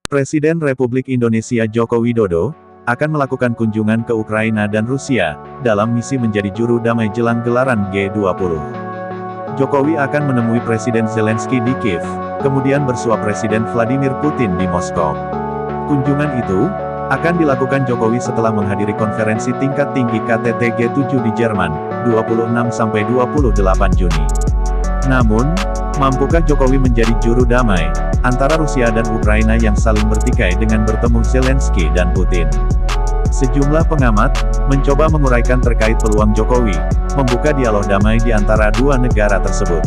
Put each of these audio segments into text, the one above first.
Presiden Republik Indonesia Joko Widodo akan melakukan kunjungan ke Ukraina dan Rusia dalam misi menjadi juru damai jelang gelaran G20. Jokowi akan menemui Presiden Zelensky di Kiev, kemudian bersua Presiden Vladimir Putin di Moskow. Kunjungan itu akan dilakukan Jokowi setelah menghadiri konferensi tingkat tinggi KTT G7 di Jerman, 26–28 Juni. Namun, mampukah Jokowi menjadi juru damai antara Rusia dan Ukraina yang saling bertikai dengan bertemu Zelensky dan Putin? Sejumlah pengamat mencoba menguraikan terkait peluang Jokowi membuka dialog damai di antara dua negara tersebut.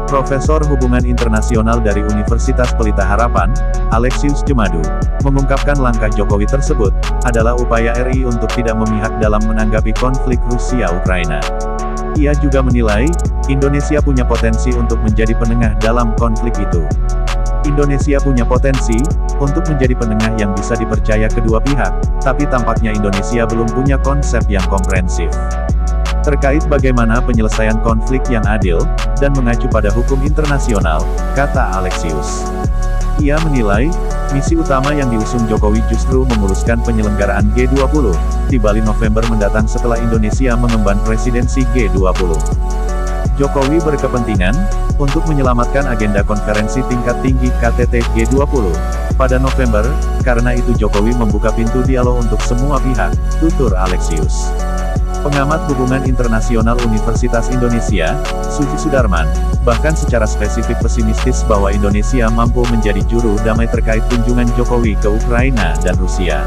Profesor Hubungan Internasional dari Universitas Pelita Harapan, Alexius Jemadu, mengungkapkan langkah Jokowi tersebut adalah upaya RI untuk tidak memihak dalam menanggapi konflik Rusia-Ukraina. Ia juga menilai, Indonesia punya potensi untuk menjadi penengah dalam konflik itu. Indonesia punya potensi untuk menjadi penengah yang bisa dipercaya kedua pihak, tapi tampaknya Indonesia belum punya konsep yang komprehensif terkait bagaimana penyelesaian konflik yang adil, dan mengacu pada hukum internasional, kata Alexius. Ia menilai, misi utama yang diusung Jokowi justru memuluskan penyelenggaraan G20 di Bali November mendatang setelah Indonesia mengemban presidensi G20. Jokowi berkepentingan untuk menyelamatkan agenda konferensi tingkat tinggi KTT G20 pada November, karena itu Jokowi membuka pintu dialog untuk semua pihak, tutur Alexius. Pengamat hubungan internasional Universitas Indonesia, Suji Sudarman, bahkan secara spesifik pesimistis bahwa Indonesia mampu menjadi juru damai terkait kunjungan Jokowi ke Ukraina dan Rusia.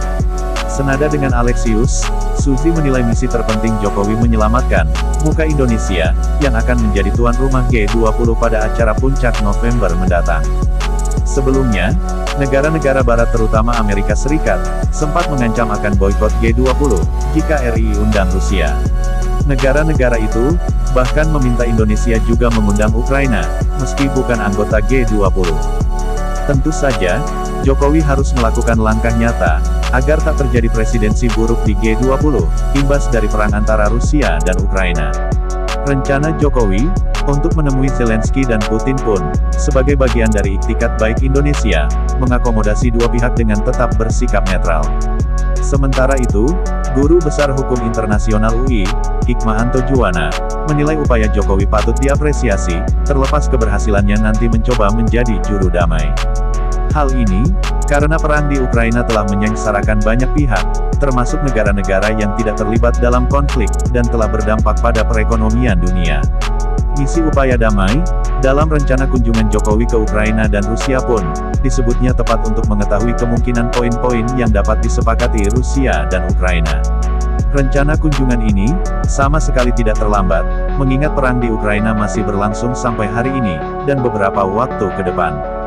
Senada dengan Alexius, Suzy menilai misi terpenting Jokowi menyelamatkan muka Indonesia, yang akan menjadi tuan rumah G20 pada acara puncak November mendatang. Sebelumnya, negara-negara barat terutama Amerika Serikat, sempat mengancam akan boikot G20, jika RI undang Rusia. Negara-negara itu, bahkan meminta Indonesia juga mengundang Ukraina, meski bukan anggota G20. Tentu saja, Jokowi harus melakukan langkah nyata, agar tak terjadi presidensi buruk di G20, imbas dari perang antara Rusia dan Ukraina. Rencana Jokowi untuk menemui Zelensky dan Putin pun, sebagai bagian dari iktikat baik Indonesia, mengakomodasi dua pihak dengan tetap bersikap netral. Sementara itu, Guru Besar Hukum Internasional UI, Hikmahanto Juwana, menilai upaya Jokowi patut diapresiasi, terlepas keberhasilannya nanti mencoba menjadi juru damai. Hal ini, karena perang di Ukraina telah menyengsarakan banyak pihak, termasuk negara-negara yang tidak terlibat dalam konflik, dan telah berdampak pada perekonomian dunia. Misi upaya damai, dalam rencana kunjungan Jokowi ke Ukraina dan Rusia pun, disebutnya tepat untuk mengetahui kemungkinan poin-poin yang dapat disepakati Rusia dan Ukraina. Rencana kunjungan ini, sama sekali tidak terlambat, mengingat perang di Ukraina masih berlangsung sampai hari ini, dan beberapa waktu ke depan.